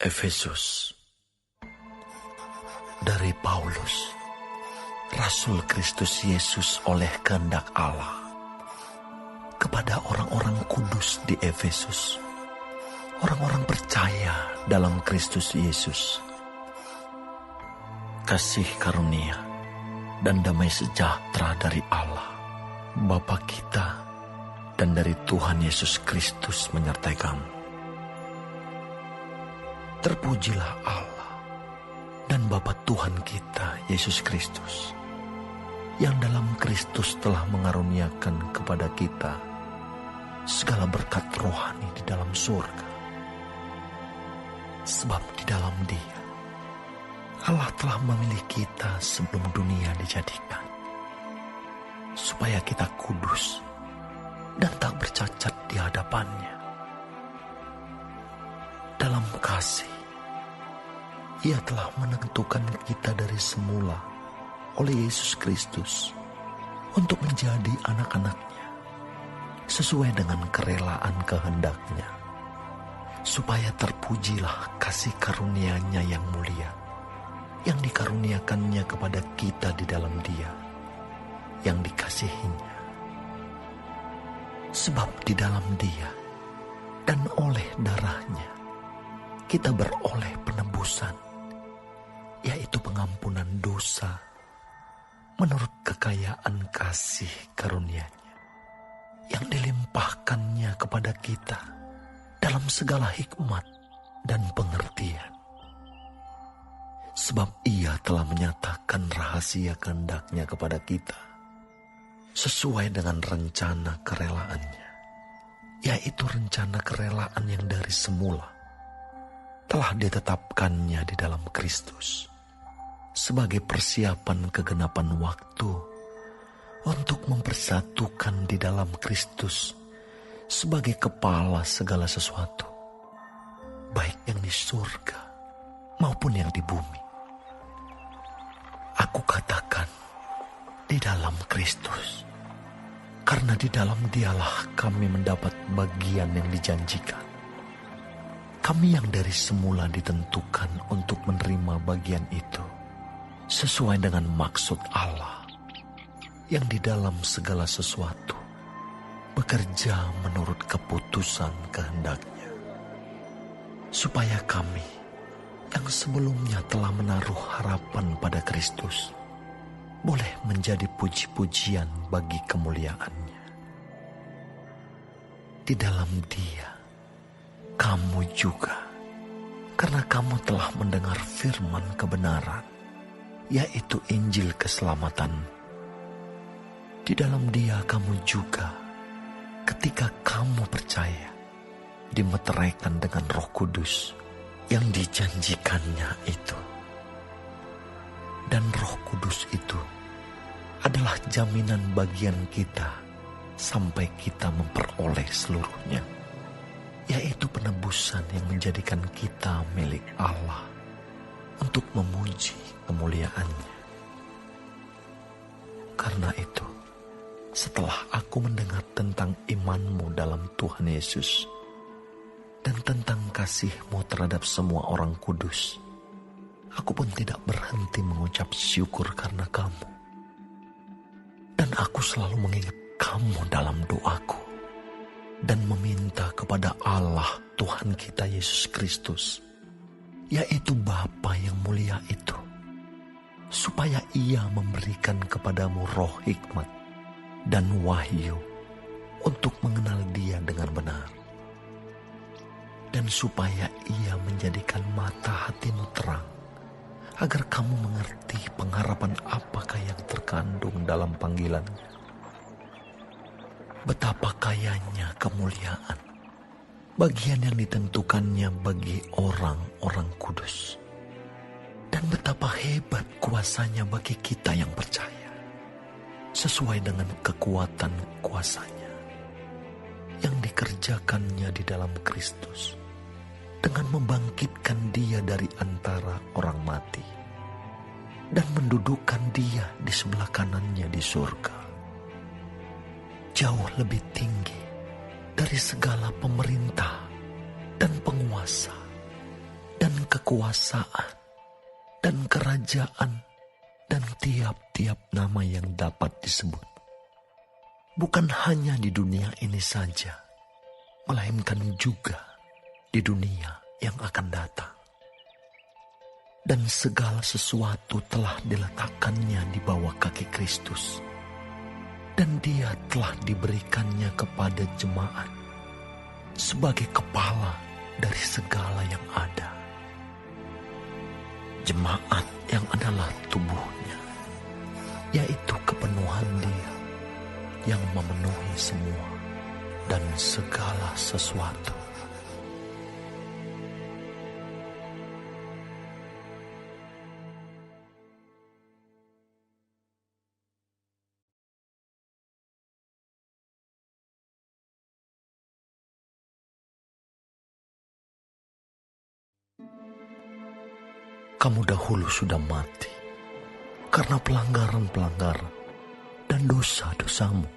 Efesus. Dari Paulus, Rasul Kristus Yesus oleh kehendak Allah, kepada orang-orang kudus di Efesus, orang-orang percaya dalam Kristus Yesus. Kasih karunia dan damai sejahtera dari Allah, Bapa kita, dan dari Tuhan Yesus Kristus menyertai kamu. Terpujilah Allah dan Bapa Tuhan kita Yesus Kristus, yang dalam Kristus telah mengaruniakan kepada kita segala berkat rohani di dalam surga. Sebab di dalam Dia Allah telah memilih kita sebelum dunia dijadikan, supaya kita kudus dan tak bercacat di hadapan-Nya. Dalam kasih, Ia telah menentukan kita dari semula oleh Yesus Kristus untuk menjadi anak-anak-Nya sesuai dengan kerelaan kehendak-Nya, supaya terpujilah kasih karunia-Nya yang mulia, yang dikaruniakannya kepada kita di dalam Dia, yang dikasihinya. Sebab di dalam Dia dan oleh darah-Nya kita beroleh penebusan, yaitu pengampunan dosa menurut kekayaan kasih karunia-Nya yang dilimpahkannya kepada kita dalam segala hikmat dan pengertian. Sebab Ia telah menyatakan rahasia kehendak-Nya kepada kita sesuai dengan rencana kerelaan-Nya, yaitu rencana kerelaan yang dari semula telah ditetapkannya di dalam Kristus sebagai persiapan kegenapan waktu untuk mempersatukan di dalam Kristus sebagai kepala segala sesuatu, baik yang di surga maupun yang di bumi. Aku katakan di dalam Kristus, karena di dalam Dialah kami mendapat bagian yang dijanjikan. Kami yang dari semula ditentukan untuk menerima bagian itu sesuai dengan maksud Allah, yang di dalam segala sesuatu bekerja menurut keputusan kehendak-Nya, supaya kami yang sebelumnya telah menaruh harapan pada Kristus boleh menjadi puji-pujian bagi kemuliaan-Nya. Di dalam Dia kamu juga, karena kamu telah mendengar firman kebenaran, yaitu Injil keselamatan. Di dalam Dia kamu juga, ketika kamu percaya, dimeteraikan dengan Roh Kudus yang dijanjikannya itu. Dan Roh Kudus itu adalah jaminan bagian kita sampai kita memperoleh seluruhnya, yaitu penebusan yang menjadikan kita milik Allah untuk memuji kemuliaan-Nya. Karena itu, setelah aku mendengar tentang iman-Mu dalam Tuhan Yesus dan tentang kasih-Mu terhadap semua orang kudus, aku pun tidak berhenti mengucap syukur karena kamu. Dan aku selalu mengingat kamu dalam doaku, dan meminta kepada Allah Tuhan kita Yesus Kristus, yaitu Bapa yang mulia itu, supaya Ia memberikan kepadamu roh hikmat dan wahyu untuk mengenal Dia dengan benar, dan supaya Ia menjadikan mata hatimu terang, agar kamu mengerti pengharapan apakah yang terkandung dalam panggilan-Nya, betapa kayanya kemuliaan bagian yang ditentukannya bagi orang-orang kudus, dan betapa hebat kuasanya bagi kita yang percaya, sesuai dengan kekuatan kuasanya yang dikerjakannya di dalam Kristus dengan membangkitkan Dia dari antara orang mati dan mendudukkan Dia di sebelah kanannya di surga, jauh lebih tinggi dari segala pemerintah dan penguasa dan kekuasaan dan kerajaan dan tiap-tiap nama yang dapat disebut. Bukan hanya di dunia ini saja, melainkan juga di dunia yang akan datang. Dan segala sesuatu telah diletakkannya di bawah kaki Kristus. Dan Dia telah diberikannya kepada jemaat sebagai kepala dari segala yang ada. Jemaat yang adalah tubuhnya, yaitu kepenuhan Dia yang memenuhi semua dan segala sesuatu. Kamu dahulu sudah mati karena pelanggaran-pelanggaran dan dosa-dosamu.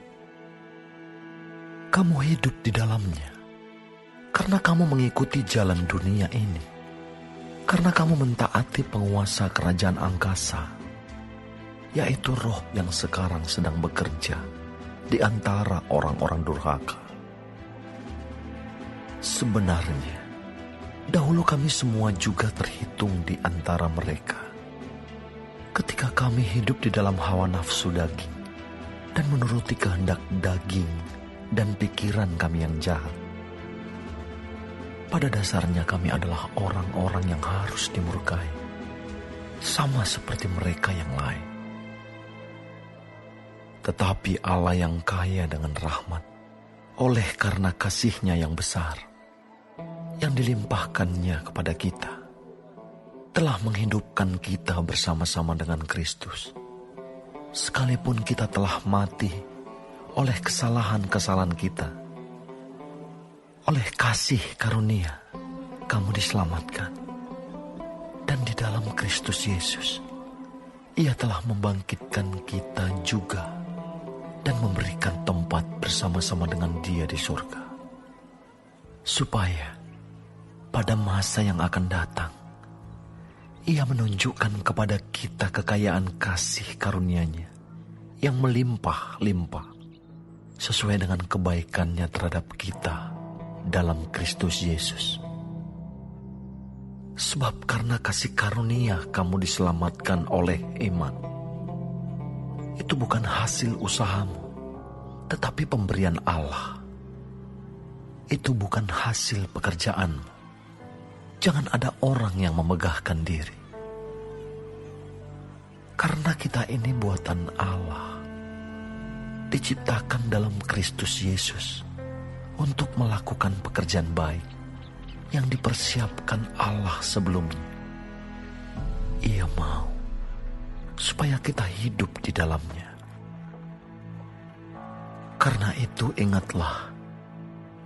Kamu hidup di dalamnya karena kamu mengikuti jalan dunia ini, karena kamu mentaati penguasa kerajaan angkasa, yaitu roh yang sekarang sedang bekerja di antara orang-orang durhaka. Sebenarnya, dahulu kami semua juga terhitung di antara mereka. Ketika kami hidup di dalam hawa nafsu daging dan menuruti kehendak daging dan pikiran kami yang jahat. Pada dasarnya kami adalah orang-orang yang harus dimurkai, sama seperti mereka yang lain. Tetapi Allah yang kaya dengan rahmat, oleh karena kasih-Nya yang besar, yang dilimpahkannya kepada kita, telah menghidupkan kita bersama-sama dengan Kristus. Sekalipun kita telah mati oleh kesalahan-kesalahan kita, oleh kasih karunia kamu diselamatkan. Dan di dalam Kristus Yesus, Ia telah membangkitkan kita juga dan memberikan tempat bersama-sama dengan Dia di surga, supaya pada masa yang akan datang, Ia menunjukkan kepada kita kekayaan kasih karunia-Nya yang melimpah-limpah sesuai dengan kebaikan-Nya terhadap kita dalam Kristus Yesus. Sebab karena kasih karunia kamu diselamatkan oleh iman. Itu bukan hasil usahamu, tetapi pemberian Allah. Itu bukan hasil pekerjaanmu. Jangan ada orang yang memegahkan diri. Karena kita ini buatan Allah, diciptakan dalam Kristus Yesus untuk melakukan pekerjaan baik yang dipersiapkan Allah sebelumnya. Ia mau supaya kita hidup di dalamnya. Karena itu ingatlah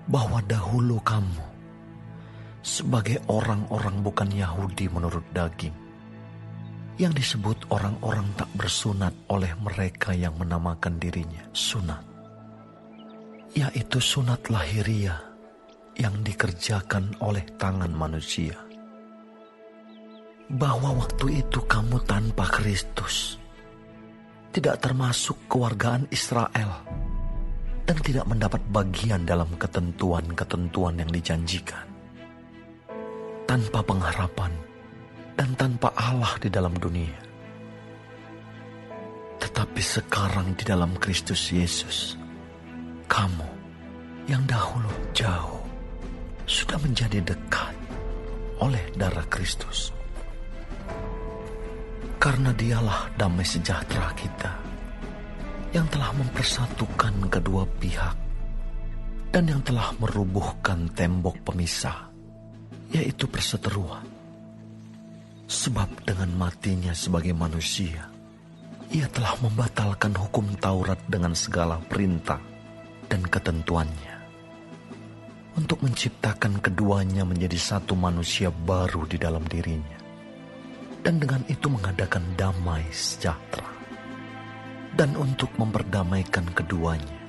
bahwa dahulu kamu sebagai orang-orang bukan Yahudi menurut daging, yang disebut orang-orang tak bersunat oleh mereka yang menamakan dirinya sunat, yaitu sunat lahiriah yang dikerjakan oleh tangan manusia. Bahwa waktu itu kamu tanpa Kristus, tidak termasuk kewargaan Israel, dan tidak mendapat bagian dalam ketentuan-ketentuan yang dijanjikan. Tanpa pengharapan dan tanpa Allah di dalam dunia. Tetapi sekarang di dalam Kristus Yesus, kamu yang dahulu jauh sudah menjadi dekat oleh darah Kristus. Karena Dialah damai sejahtera kita yang telah mempersatukan kedua pihak dan yang telah merubuhkan tembok pemisah, yaitu perseteruan. Sebab dengan matinya sebagai manusia, Ia telah membatalkan hukum Taurat dengan segala perintah dan ketentuannya, untuk menciptakan keduanya menjadi satu manusia baru di dalam dirinya, dan dengan itu mengadakan damai sejahtera, dan untuk memperdamaikan keduanya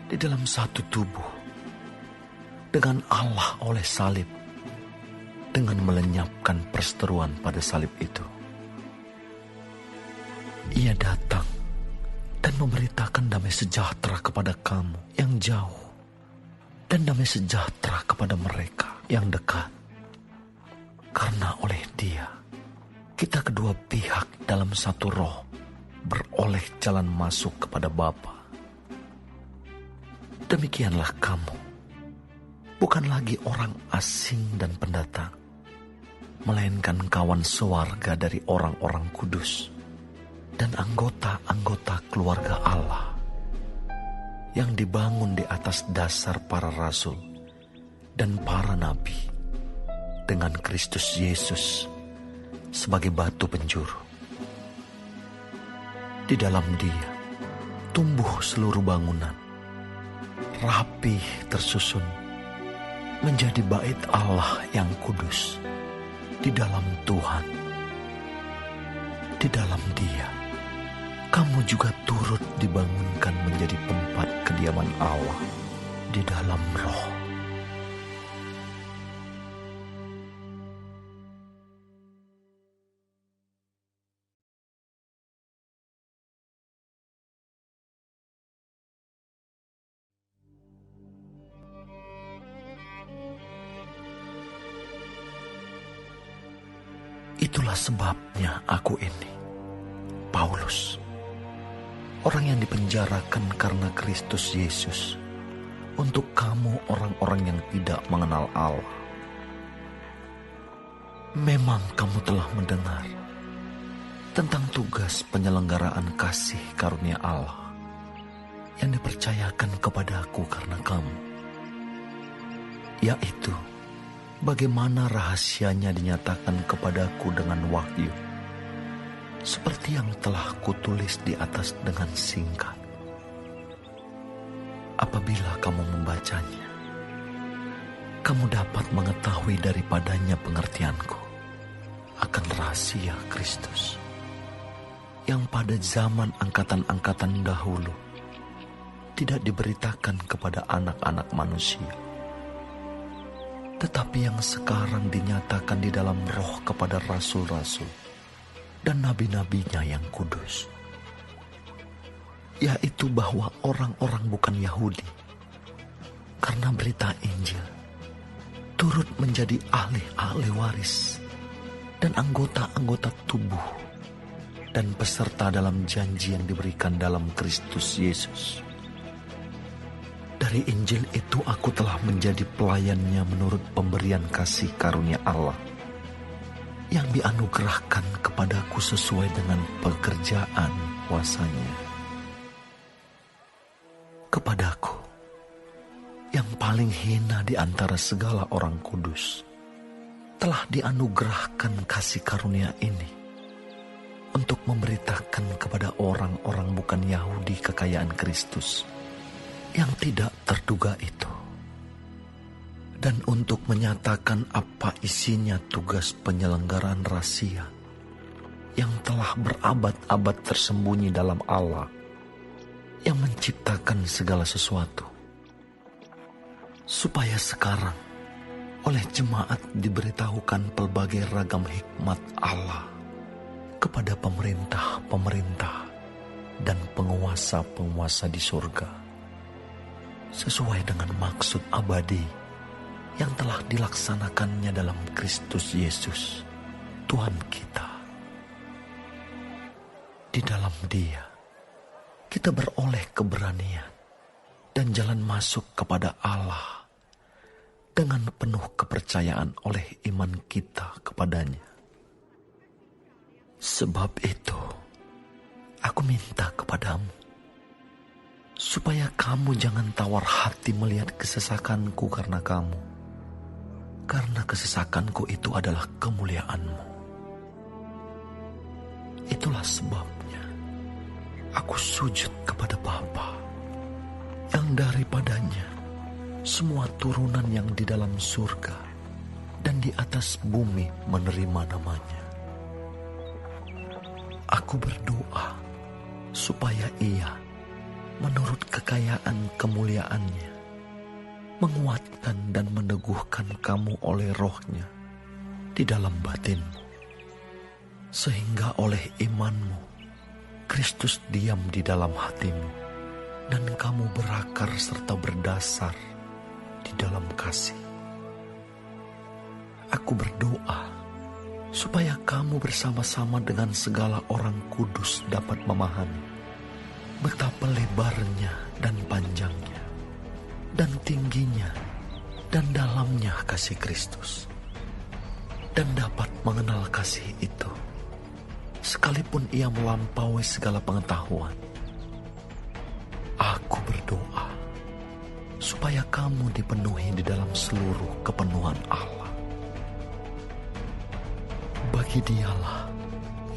di dalam satu tubuh dengan Allah oleh salib, dengan melenyapkan perseteruan pada salib itu. Ia datang dan memberitakan damai sejahtera kepada kamu yang jauh dan damai sejahtera kepada mereka yang dekat. Karena oleh Dia, kita kedua pihak dalam satu roh beroleh jalan masuk kepada Bapa. Demikianlah kamu, bukan lagi orang asing dan pendatang, melainkan kawan sewarga dari orang-orang kudus dan anggota-anggota keluarga Allah yang dibangun di atas dasar para rasul dan para nabi dengan Kristus Yesus sebagai batu penjuru. Di dalam Dia tumbuh seluruh bangunan, rapi tersusun menjadi bait Allah yang kudus di dalam Tuhan. Di dalam Dia kamu juga turut dibangunkan menjadi tempat kediaman Allah di dalam Roh. Itulah sebabnya aku ini, Paulus, orang yang dipenjarakan karena Kristus Yesus, untuk kamu orang-orang yang tidak mengenal Allah. Memang kamu telah mendengar tentang tugas penyelenggaraan kasih karunia Allah yang dipercayakan kepadaku karena kamu, yaitu bagaimana rahasianya dinyatakan kepadaku dengan wahyu, seperti yang telah kutulis di atas dengan singkat. Apabila kamu membacanya, kamu dapat mengetahui daripadanya pengertianku akan rahasia Kristus, yang pada zaman angkatan-angkatan dahulu tidak diberitakan kepada anak-anak manusia, tetapi yang sekarang dinyatakan di dalam Roh kepada rasul-rasul dan nabi-nabinya yang kudus, yaitu bahwa orang-orang bukan Yahudi karena berita Injil turut menjadi ahli-ahli waris dan anggota-anggota tubuh dan peserta dalam janji yang diberikan dalam Kristus Yesus. Dari Injil itu aku telah menjadi pelayannya menurut pemberian kasih karunia Allah yang dianugerahkan kepadaku sesuai dengan pekerjaan kuasa-Nya. Kepadaku, yang paling hina di antara segala orang kudus, telah dianugerahkan kasih karunia ini untuk memberitakan kepada orang-orang bukan Yahudi kekayaan Kristus yang tidak terduga itu, dan untuk menyatakan apa isinya tugas penyelenggaraan rahasia yang telah berabad-abad tersembunyi dalam Allah yang menciptakan segala sesuatu, supaya sekarang oleh jemaat diberitahukan pelbagai ragam hikmat Allah kepada pemerintah-pemerintah dan penguasa-penguasa di surga, sesuai dengan maksud abadi yang telah dilaksanakannya dalam Kristus Yesus, Tuhan kita. Di dalam Dia, kita beroleh keberanian dan jalan masuk kepada Allah dengan penuh kepercayaan oleh iman kita kepadanya. Sebab itu, aku minta kepadamu, supaya kamu jangan tawar hati melihat kesesakanku karena kamu, karena kesesakanku itu adalah kemuliaanmu. Itulah sebabnya aku sujud kepada Bapa, yang daripadanya semua turunan yang di dalam surga dan di atas bumi menerima namanya. Aku berdoa supaya Ia, menurut kekayaan kemuliaannya, menguatkan dan meneguhkan kamu oleh Roh-Nya di dalam batinmu, sehingga oleh imanmu Kristus diam di dalam hatimu dan kamu berakar serta berdasar di dalam kasih. Aku berdoa supaya kamu bersama-sama dengan segala orang kudus dapat memahami betapa lebarnya dan panjangnya dan tingginya dan dalamnya kasih Kristus, dan dapat mengenal kasih itu sekalipun ia melampaui segala pengetahuan. Aku berdoa supaya kamu dipenuhi di dalam seluruh kepenuhan Allah. Bagi Dialah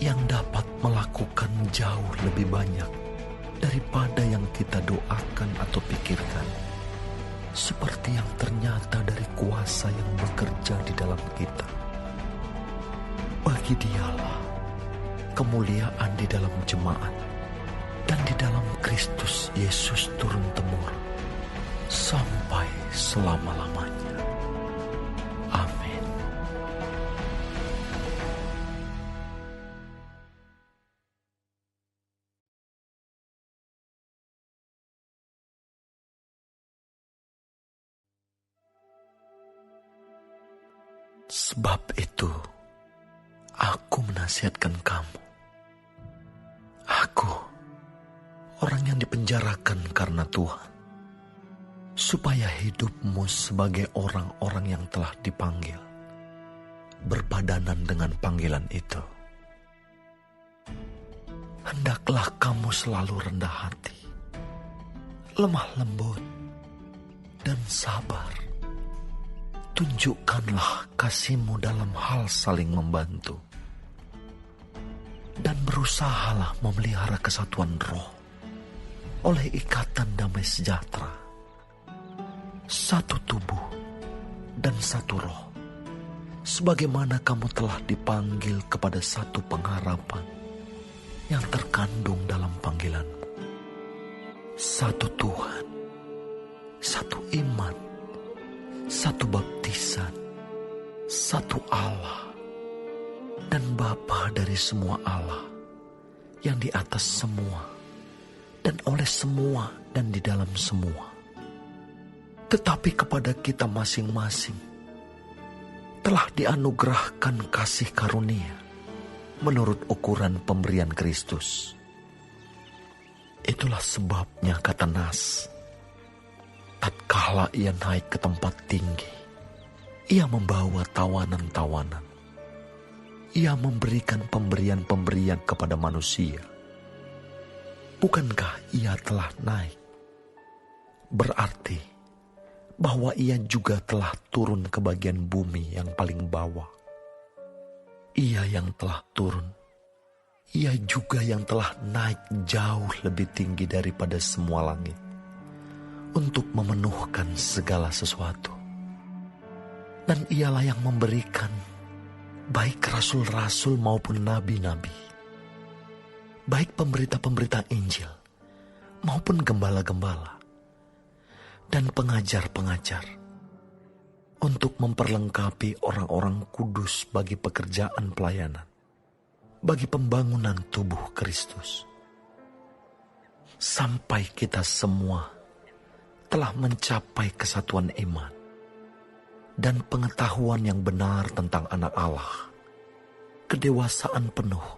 yang dapat melakukan jauh lebih banyak daripada yang kita doakan atau pikirkan, seperti yang ternyata dari kuasa yang bekerja di dalam kita. Bagi Dialah kemuliaan di dalam jemaat dan di dalam Kristus Yesus turun-temurun sampai selama-lamanya. Amin. Sebab itu, aku menasihatkan kamu. Aku, orang yang dipenjarakan karena Tuhan, supaya hidupmu sebagai orang-orang yang telah dipanggil, berpadanan dengan panggilan itu. Hendaklah kamu selalu rendah hati, lemah lembut, dan sabar. Tunjukkanlah kasihmu dalam hal saling membantu. Dan berusahalah memelihara kesatuan roh oleh ikatan damai sejahtera. Satu tubuh dan satu roh, sebagaimana kamu telah dipanggil kepada satu pengharapan yang terkandung dalam panggilanmu. Satu Tuhan, satu iman, satu baptisan, satu Allah, dan Bapa dari semua Allah, yang di atas semua, dan oleh semua, dan di dalam semua. Tetapi kepada kita masing-masing telah dianugerahkan kasih karunia menurut ukuran pemberian Kristus. Itulah sebabnya kata Nas, tatkala ia naik ke tempat tinggi, ia membawa tawanan-tawanan. Ia memberikan pemberian-pemberian kepada manusia. Bukankah ia telah naik? Berarti bahwa ia juga telah turun ke bagian bumi yang paling bawah. Ia yang telah turun, ia juga yang telah naik jauh lebih tinggi daripada semua langit, untuk memenuhkan segala sesuatu. Dan ialah yang memberikan baik rasul-rasul maupun nabi-nabi, baik pemberita-pemberita Injil maupun gembala-gembala dan pengajar-pengajar, untuk memperlengkapi orang-orang kudus bagi pekerjaan pelayanan, bagi pembangunan tubuh Kristus, sampai kita semua telah mencapai kesatuan iman dan pengetahuan yang benar tentang anak Allah, kedewasaan penuh,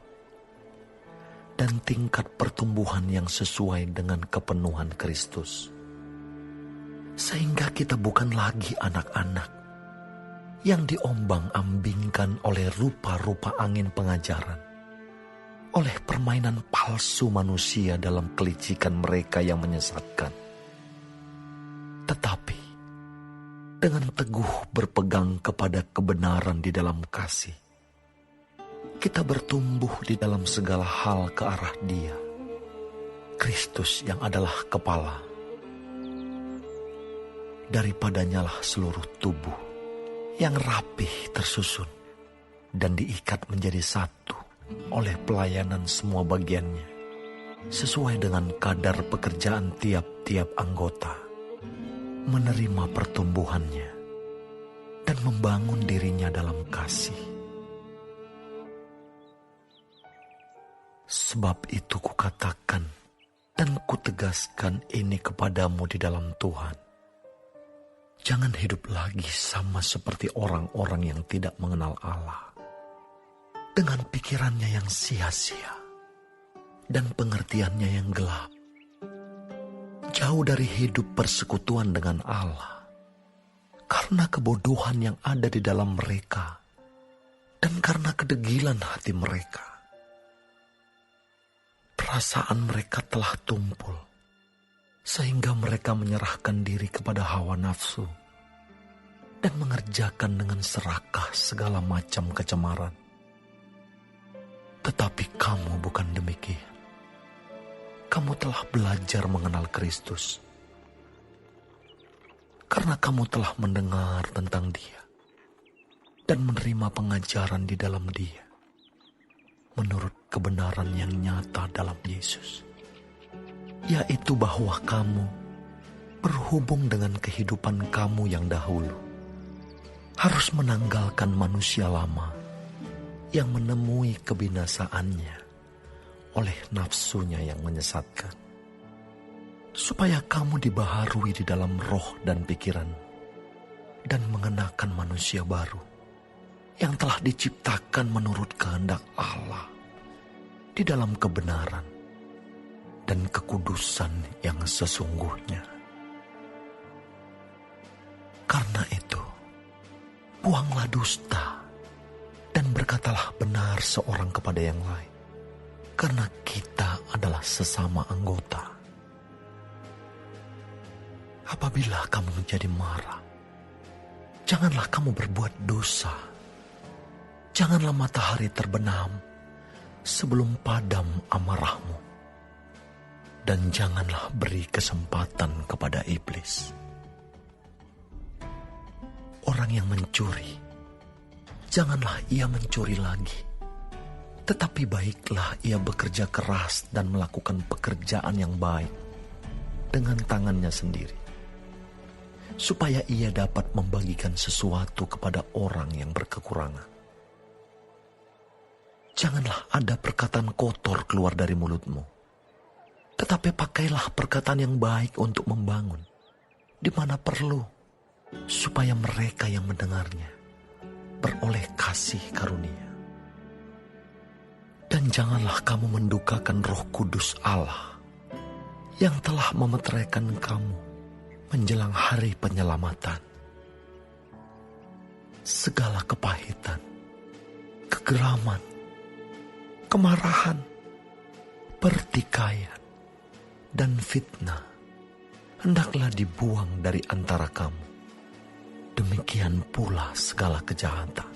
dan tingkat pertumbuhan yang sesuai dengan kepenuhan Kristus. Sehingga kita bukan lagi anak-anak yang diombang-ambingkan oleh rupa-rupa angin pengajaran, oleh permainan palsu manusia dalam kelicikan mereka yang menyesatkan. Tetapi dengan teguh berpegang kepada kebenaran di dalam kasih, kita bertumbuh di dalam segala hal ke arah Dia, Kristus yang adalah kepala. Daripadanyalah seluruh tubuh yang rapih tersusun dan diikat menjadi satu oleh pelayanan semua bagiannya, sesuai dengan kadar pekerjaan tiap-tiap anggota, menerima pertumbuhannya dan membangun dirinya dalam kasih. Sebab itu kukatakan dan kutegaskan ini kepadamu di dalam Tuhan. Jangan hidup lagi sama seperti orang-orang yang tidak mengenal Allah, dengan pikirannya yang sia-sia dan pengertiannya yang gelap. Jauh dari hidup persekutuan dengan Allah, karena kebodohan yang ada di dalam mereka dan karena kedegilan hati mereka. Perasaan mereka telah tumpul, sehingga mereka menyerahkan diri kepada hawa nafsu dan mengerjakan dengan serakah segala macam kecemaran. Tetapi kamu bukan demikian. Kamu telah belajar mengenal Kristus, karena kamu telah mendengar tentang Dia dan menerima pengajaran di dalam Dia, menurut kebenaran yang nyata dalam Yesus, yaitu bahwa kamu berhubung dengan kehidupan kamu yang dahulu harus menanggalkan manusia lama yang menemui kebinasaannya oleh nafsunya yang menyesatkan, supaya kamu dibaharui di dalam roh dan pikiran dan mengenakan manusia baru yang telah diciptakan menurut kehendak Allah di dalam kebenaran dan kekudusan yang sesungguhnya. Karena itu, buanglah dusta dan berkatalah benar seorang kepada yang lain, karena kita adalah sesama anggota. Apabila kamu menjadi marah, janganlah kamu berbuat dosa. Janganlah matahari terbenam sebelum padam amarahmu, dan janganlah beri kesempatan kepada iblis. Orang yang mencuri, janganlah ia mencuri lagi, tetapi baiklah ia bekerja keras dan melakukan pekerjaan yang baik dengan tangannya sendiri, supaya ia dapat membagikan sesuatu kepada orang yang berkekurangan. Janganlah ada perkataan kotor keluar dari mulutmu, tetapi pakailah perkataan yang baik untuk membangun, di mana perlu, supaya mereka yang mendengarnya beroleh kasih karunia. Dan janganlah kamu mendukakan Roh Kudus Allah yang telah memeteraikan kamu menjelang hari penyelamatan. Segala kepahitan, kegeraman, kemarahan, pertikaian, dan fitnah hendaklah dibuang dari antara kamu. Demikian pula segala kejahatan.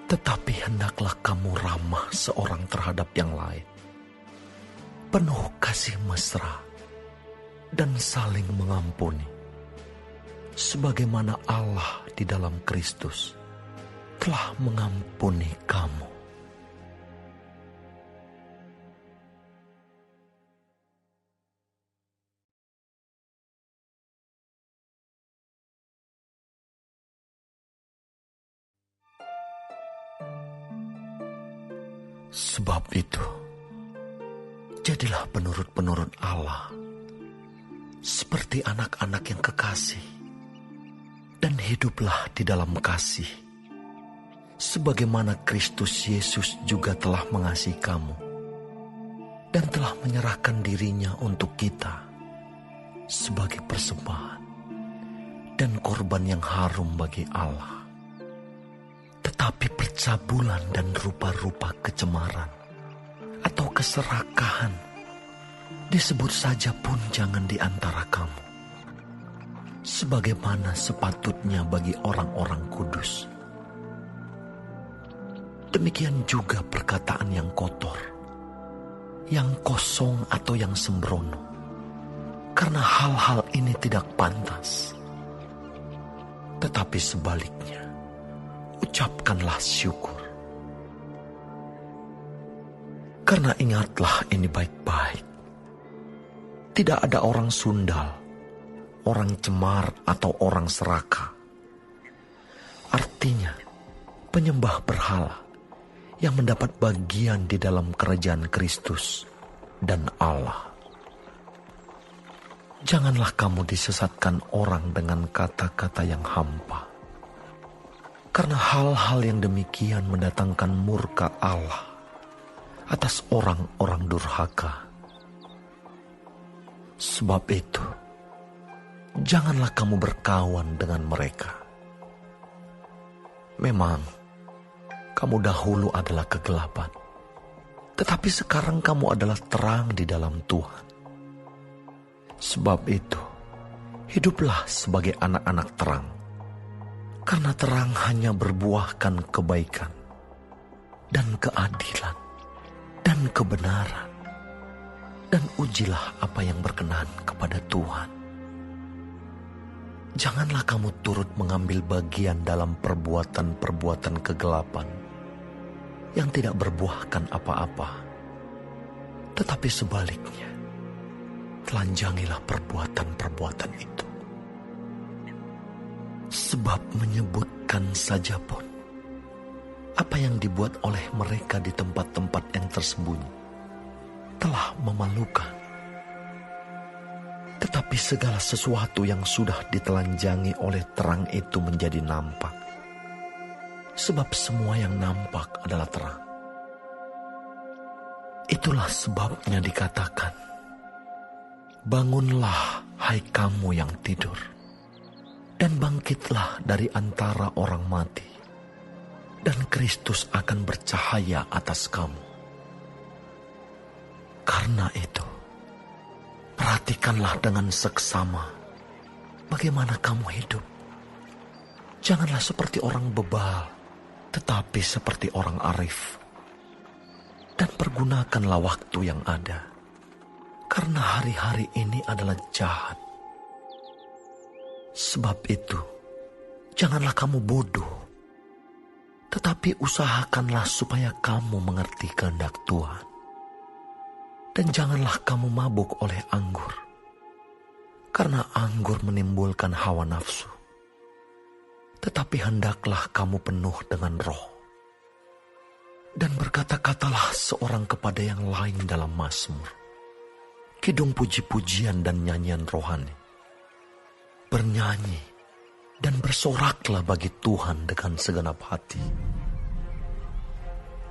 Tetapi hendaklah kamu ramah seorang terhadap yang lain, penuh kasih mesra, dan saling mengampuni, sebagaimana Allah di dalam Kristus telah mengampuni kamu. Sebab itu, jadilah penurut-penurut Allah, seperti anak-anak yang kekasih, dan hiduplah di dalam kasih, sebagaimana Kristus Yesus juga telah mengasihi kamu, dan telah menyerahkan dirinya untuk kita, sebagai persembahan dan korban yang harum bagi Allah. Tetapi percabulan dan rupa-rupa kecemaran atau keserakahan disebut saja pun jangan di antara kamu, sebagaimana sepatutnya bagi orang-orang kudus. Demikian juga perkataan yang kotor, yang kosong atau yang sembrono, karena hal-hal ini tidak pantas. Tetapi sebaliknya, ucapkanlah syukur. Karena ingatlah ini baik-baik. Tidak ada orang sundal, orang cemar atau orang serakah, artinya penyembah berhala yang mendapat bagian di dalam kerajaan Kristus dan Allah. Janganlah kamu disesatkan orang dengan kata-kata yang hampa, karena hal-hal yang demikian mendatangkan murka Allah atas orang-orang durhaka. Sebab itu, janganlah kamu berkawan dengan mereka. Memang, kamu dahulu adalah kegelapan, tetapi sekarang kamu adalah terang di dalam Tuhan. Sebab itu, hiduplah sebagai anak-anak terang, karena terang hanya berbuahkan kebaikan dan keadilan dan kebenaran. Dan ujilah apa yang berkenan kepada Tuhan. Janganlah kamu turut mengambil bagian dalam perbuatan-perbuatan kegelapan yang tidak berbuahkan apa-apa. Tetapi sebaliknya, telanjangilah perbuatan-perbuatan itu. Sebab menyebutkan saja pun apa yang dibuat oleh mereka di tempat-tempat yang tersembunyi telah memalukan. Tetapi segala sesuatu yang sudah ditelanjangi oleh terang itu menjadi nampak. Sebab semua yang nampak adalah terang. Itulah sebabnya dikatakan, bangunlah hai kamu yang tidur, dan bangkitlah dari antara orang mati, dan Kristus akan bercahaya atas kamu. Karena itu, perhatikanlah dengan seksama bagaimana kamu hidup. Janganlah seperti orang bebal, tetapi seperti orang arif. Dan pergunakanlah waktu yang ada, karena hari-hari ini adalah jahat. Sebab itu, janganlah kamu bodoh, tetapi usahakanlah supaya kamu mengerti kehendak Tuhan. Dan janganlah kamu mabuk oleh anggur, karena anggur menimbulkan hawa nafsu. Tetapi hendaklah kamu penuh dengan Roh. Dan berkata-katalah seorang kepada yang lain dalam mazmur, kidung puji-pujian dan nyanyian rohani. Bernyanyi dan bersoraklah bagi Tuhan dengan segenap hati.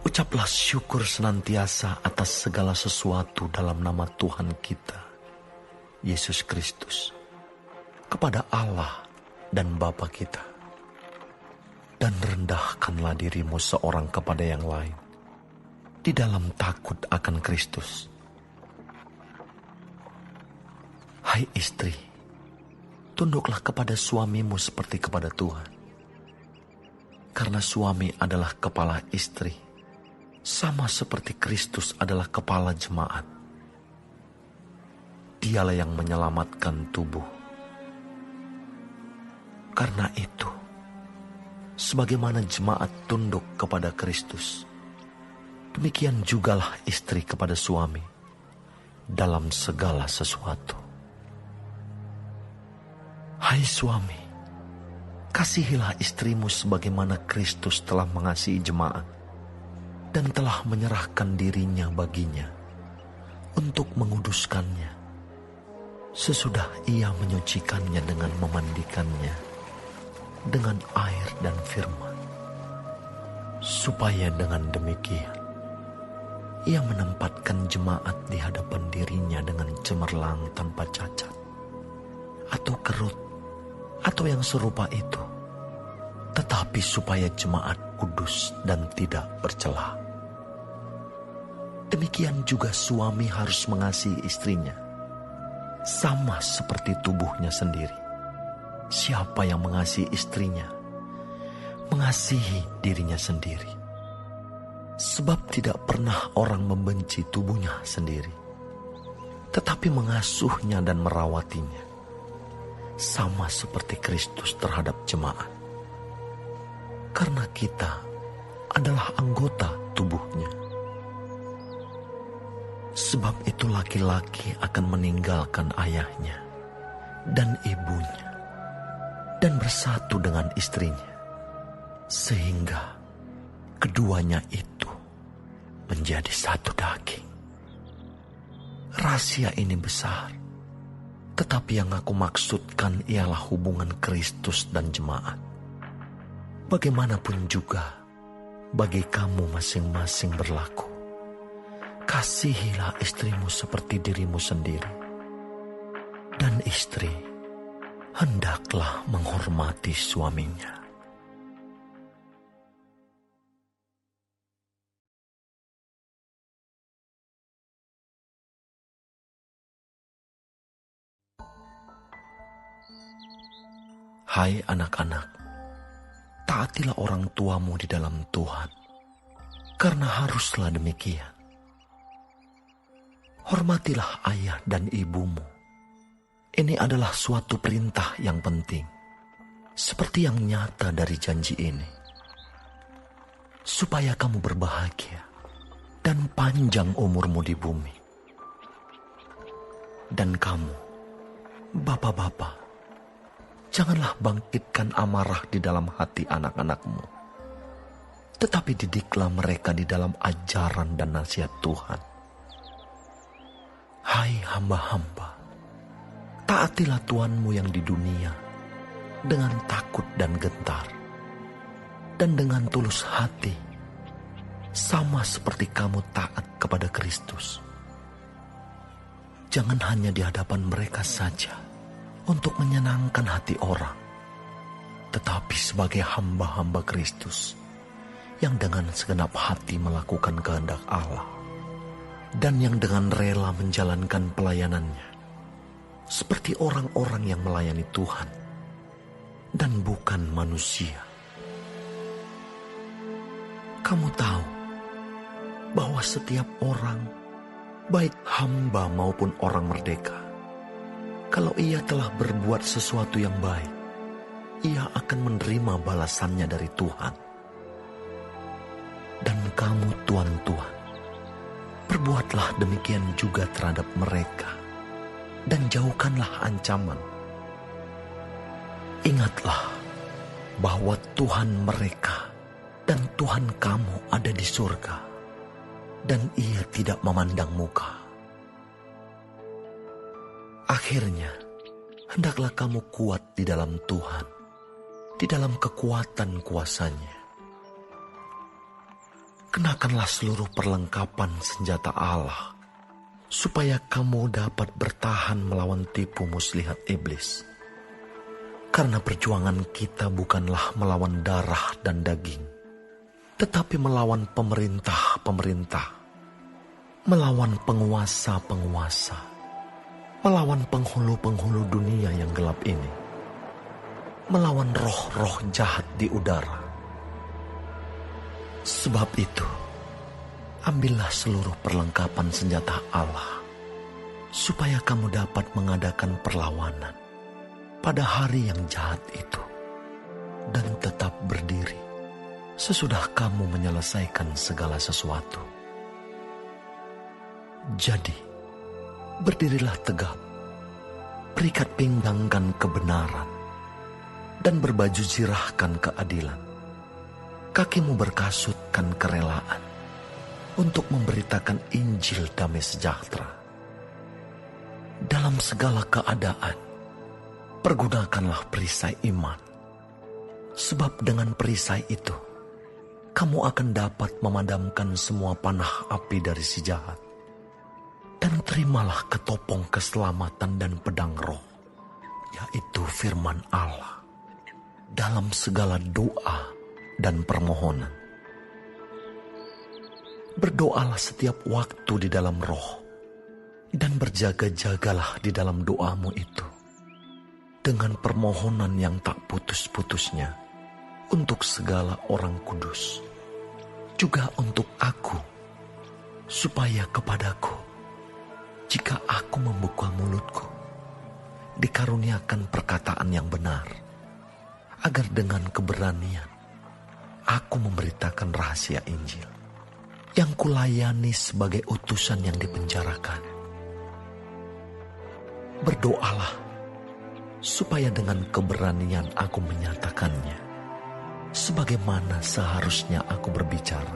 Ucaplah syukur senantiasa atas segala sesuatu dalam nama Tuhan kita, Yesus Kristus, kepada Allah dan Bapa kita. Dan rendahkanlah dirimu seorang kepada yang lain, di dalam takut akan Kristus. Hai istri, tunduklah kepada suamimu seperti kepada Tuhan. Karena suami adalah kepala istri, sama seperti Kristus adalah kepala jemaat. Dialah yang menyelamatkan tubuh. Karena itu, sebagaimana jemaat tunduk kepada Kristus, demikian jugalah istri kepada suami dalam segala sesuatu. Hai suami, kasihilah istrimu sebagaimana Kristus telah mengasihi jemaat dan telah menyerahkan dirinya baginya untuk menguduskannya, sesudah ia menyucikannya dengan memandikannya dengan air dan firman, supaya dengan demikian ia menempatkan jemaat di hadapan dirinya dengan cemerlang tanpa cacat atau kerut atau yang serupa itu, tetapi supaya jemaat kudus dan tidak bercela. Demikian juga suami harus mengasihi istrinya, sama seperti tubuhnya sendiri. Siapa yang mengasihi istrinya, mengasihi dirinya sendiri. Sebab tidak pernah orang membenci tubuhnya sendiri, tetapi mengasuhnya dan merawatinya, sama seperti Kristus terhadap jemaat. Karena kita adalah anggota tubuhnya. Sebab itu laki-laki akan meninggalkan ayahnya dan ibunya dan bersatu dengan istrinya, sehingga keduanya itu menjadi satu daging. Rahasia ini besar, tetapi yang aku maksudkan ialah hubungan Kristus dan jemaat. Bagaimanapun juga, bagi kamu masing-masing berlaku. Kasihilah istrimu seperti dirimu sendiri. Dan istri hendaklah menghormati suaminya. Hai anak-anak, taatilah orang tuamu di dalam Tuhan, karena haruslah demikian. Hormatilah ayah dan ibumu. Ini adalah suatu perintah yang penting, seperti yang nyata dari janji ini, supaya kamu berbahagia dan panjang umurmu di bumi. Dan kamu, bapak-bapak, janganlah bangkitkan amarah di dalam hati anak-anakmu, tetapi didiklah mereka di dalam ajaran dan nasihat Tuhan. Hai hamba-hamba, taatilah Tuhanmu yang di dunia dengan takut dan gentar, dan dengan tulus hati, sama seperti kamu taat kepada Kristus. Jangan hanya di hadapan mereka saja untuk menyenangkan hati orang, tetapi sebagai hamba-hamba Kristus yang dengan segenap hati melakukan kehendak Allah dan yang dengan rela menjalankan pelayanannya seperti orang-orang yang melayani Tuhan dan bukan manusia. Kamu tahu bahwa setiap orang, baik hamba maupun orang merdeka, kalau ia telah berbuat sesuatu yang baik, ia akan menerima balasannya dari Tuhan. Dan kamu tuan-tuan, perbuatlah demikian juga terhadap mereka, dan jauhkanlah ancaman. Ingatlah bahwa Tuhan mereka dan Tuhan kamu ada di surga, dan ia tidak memandang muka. Akhirnya, hendaklah kamu kuat di dalam Tuhan, di dalam kekuatan kuasa-Nya. Kenakanlah seluruh perlengkapan senjata Allah, supaya kamu dapat bertahan melawan tipu muslihat iblis. Karena perjuangan kita bukanlah melawan darah dan daging, tetapi melawan pemerintah-pemerintah, melawan penguasa-penguasa, melawan penghulu-penghulu dunia yang gelap ini, melawan roh-roh jahat di udara. Sebab itu, ambillah seluruh perlengkapan senjata Allah, supaya kamu dapat mengadakan perlawanan pada hari yang jahat itu, dan tetap berdiri sesudah kamu menyelesaikan segala sesuatu. Jadi, berdirilah tegap, berikat pinggangkan kebenaran, dan berbaju zirahkan keadilan. Kakimu berkasutkan kerelaan untuk memberitakan Injil damai sejahtera. Dalam segala keadaan, pergunakanlah perisai iman, sebab dengan perisai itu, kamu akan dapat memadamkan semua panah api dari si jahat. Dan terimalah ketopong keselamatan dan pedang roh, yaitu firman Allah, dalam segala doa dan permohonan. Berdoalah setiap waktu di dalam roh, dan berjaga-jagalah di dalam doamu itu, dengan permohonan yang tak putus-putusnya untuk segala orang kudus, juga untuk aku, supaya kepadaku, jika aku membuka mulutku, dikaruniakan perkataan yang benar, agar dengan keberanian aku memberitakan rahasia Injil yang kulayani sebagai utusan yang dipenjarakan. Berdoalah supaya dengan keberanian aku menyatakannya, sebagaimana seharusnya aku berbicara,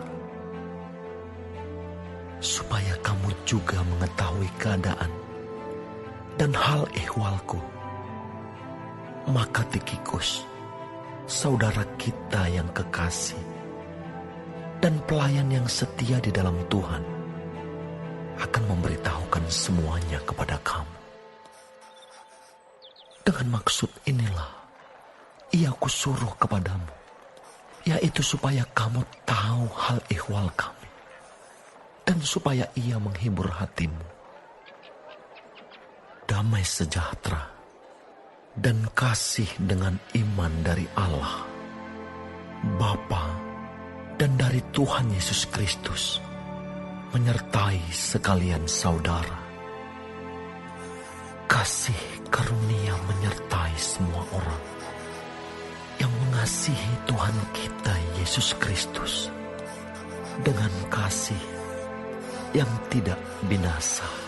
supaya kamu juga mengetahui keadaan dan hal ehwalku. Maka Tikhikus, saudara kita yang kekasih dan pelayan yang setia di dalam Tuhan, akan memberitahukan semuanya kepada kamu. Dengan maksud inilah ia kusuruh kepadamu, yaitu supaya kamu tahu hal ehwal kami, dan supaya ia menghibur hatimu. Damai sejahtera dan kasih dengan iman dari Allah, Bapa, dan dari Tuhan Yesus Kristus menyertai sekalian saudara. Kasih karunia menyertai semua orang yang mengasihi Tuhan kita Yesus Kristus dengan kasih yang tidak binasa.